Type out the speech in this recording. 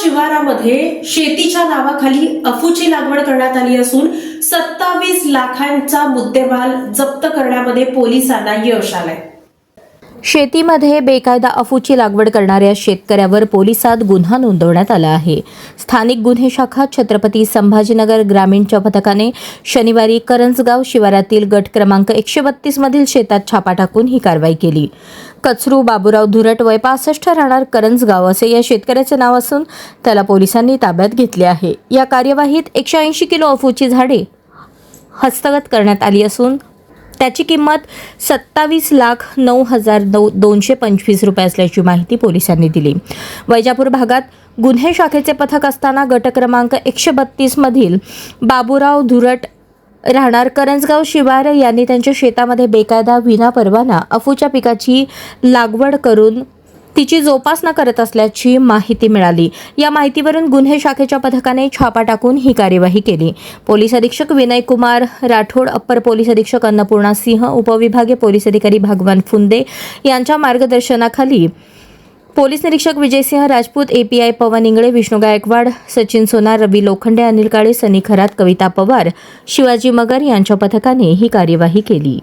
शिवारामध्ये शेतीच्या नावाखाली अफूची लागवड करण्यात आली असून 27 लाखांचा मुद्देमाल जप्त करण्यामध्ये पोलिसांना यश आलंय। शेतीमध्ये बेकायदा अफूची लागवड करणाऱ्या शेतकऱ्यावर पोलिसात गुन्हा नोंदवण्यात आला आहे। स्थानिक गुन्हे शाखा छत्रपती संभाजीनगर ग्रामीणच्या पथकाने शनिवारी करंजगाव शिवारातील गट क्रमांक 132 मधील शेतात छापा टाकून ही कारवाई केली। कचरू बाबूराव धुरट वय 65 राहणार करंजगाव असे या शेतकऱ्याचे नाव असून त्याला पोलिसांनी ताब्यात घेतले आहे। या कार्यवाहीत 180 किलो अफूची झाडे हस्तगत करण्यात आली असून त्याची किंमत 27,09,225 रुपये असल्याची माहिती पोलिसांनी दिली। वैजापूर भागात गुन्हे शाखेचे पथक असताना गट क्रमांक 132 मधील बाबूराव धुरट राहणार करंजगाव शिवार यांनी त्यांच्या शेतामध्ये बेकायदा विनापरवाना अफूच्या पिकाची लागवड करून तिची जोपासना करत असल्याची माहिती मिळाली। या माहितीवरून गुन्हे शाखेच्या पथकाने छापा टाकून ही कार्यवाही केली। पोलीस अधीक्षक विनय कुमार राठोड, अप्पर पोलीस अधीक्षक अन्नपूर्णा सिंह, उपविभागीय पोलीस अधिकारी भगवान फुंदे यांच्या मार्गदर्शनाखाली पोलीस निरीक्षक विजयसिंह राजपूत, API पवन इंगळे, विष्णू गायकवाड, सचिन सोनार, रवी लोखंडे, अनिल काळे, सनी खरात, कविता पवार, शिवाजी मगर यांच्या पथकाने ही कार्यवाही केली।